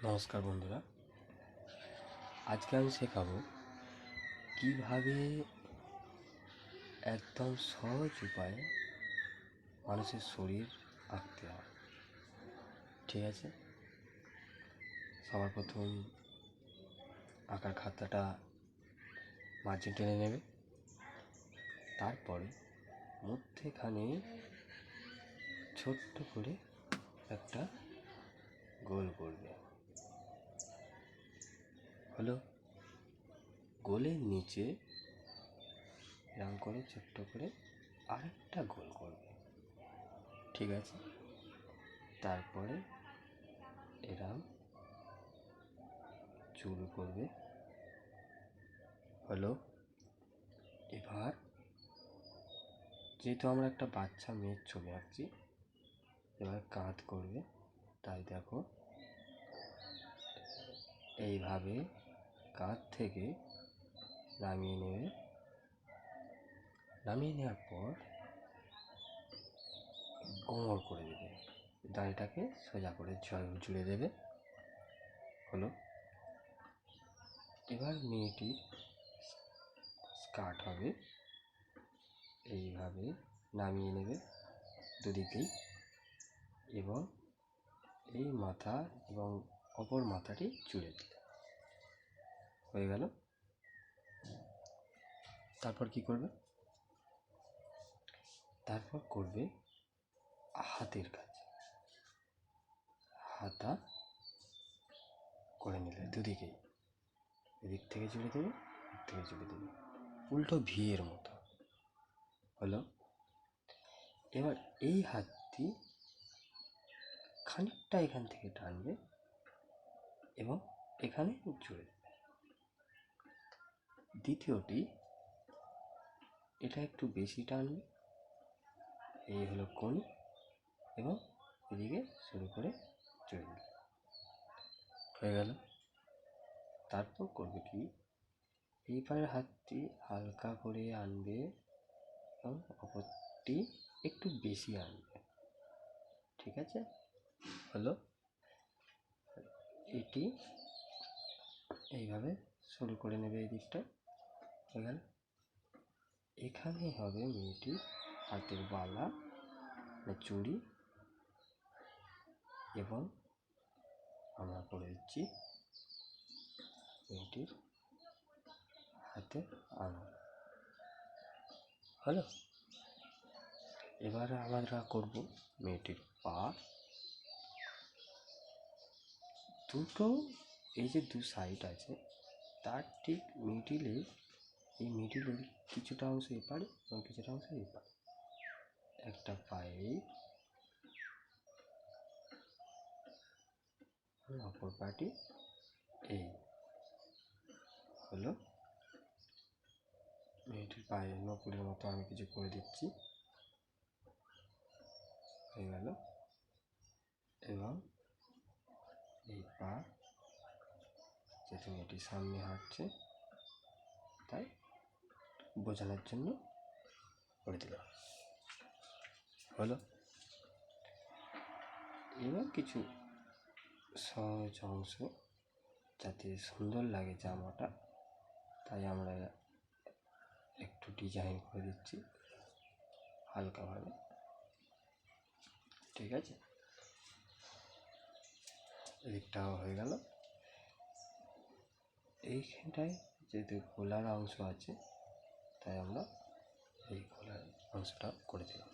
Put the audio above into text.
নমস্কার বন্ধুরা, আজকে আমি শেখাবো কিভাবে একদম সহজ উপায়ে মানুষের শরীর আঁকতে হয়। ঠিক আছে, সবার প্রথম আঁকার খাতাটা মার্জিন টেনে নেবে। তারপরে মধ্যেখানে ছোট্ট করে একটা গোল করবে। হলো, গোলের নিচে এরকম করে ছোট্ট করে আরেকটা গোল করবে। ঠিক আছে, তারপরে এরকম চুল করবে। হলো, এবার যেহেতু আমরা একটা বাচ্চা মেয়ের ছবি আঁকছি, এবার কাঁধ করবে। তাই দেখো, এইভাবে কাঁধ থেকে নামিয়ে নেবে। নামিয়ে নেওয়ার পর কোমর করে দেবে, দাড়িটাকে সোজা করে জুড়ে দেবে। হলো, এবার মেয়েটির স্কার্ট হবে। এইভাবে নামিয়ে নেবে দুদিকেই, এবং এই মাথা এবং অপর মাথাটি জুড়ে দিলে হয়ে গেল। তারপর কি করবে? তারপর করবে হাতের কাজ। হাতা করে নিলে দুদিকেই, এদিক থেকে জুড়ে দেবে, এদিক থেকে জুড়ে দেবে, উল্টো ভিয়ের মতো। হলো, এবার এই হাতটি খানিকটা এখান থেকে টানবে এবং এখানে জুড়ে দেবে। দ্বিতীয়টি, এটা একটু বেশি টানবে। এই হলো কোণী, এবং এদিকে শুরু করে জুড়ে দেবে। হয়ে গেল। তারপর করবে কি, এই পায়ের হাতটি হালকা করে আনবে এবং অপরটি একটু বেশি আনবে। ঠিক আছে, হলো, এটি এইভাবে শুরু করে নেবে। এই দিকটা হয়ে গেল। এখানে হবে মেয়েটির হাতের বালা, চুড়ি, এবং আমরা করে দিচ্ছি মেয়েটির হাতে আঙুল। হলো, এবারে আমরা করব মেয়েটির পা দুটো। এই যে দু সাইড আছে, তার ঠিক মিডিলে, এই মিডিলের কিছুটা অংশ এপারে এবং কিছুটা অংশ এপারে একটা পায়ে, অপর পাটি এই। হলো, মেয়েটির পায়ে নপুরের মতো আমি কিছু করে দিচ্ছি। হয়ে গেল। এবং এই পা, যেহেতু মেয়েটি সামনে হাঁটছে তাই বোঝানোর জন্য করে দিলাম। হলো, এবার কিছু সহজ অংশ যাতে সুন্দর লাগে জামাটা, তাই আমরা একটু ডিজাইন করে দিচ্ছি হালকাভাবে। ঠিক আছে, এদিকটাও হয়ে গেল। এইখানটায় যেহেতু খোলার অংশ আছে, তাই আমরা এই খোলার অংশটা করে দিলাম।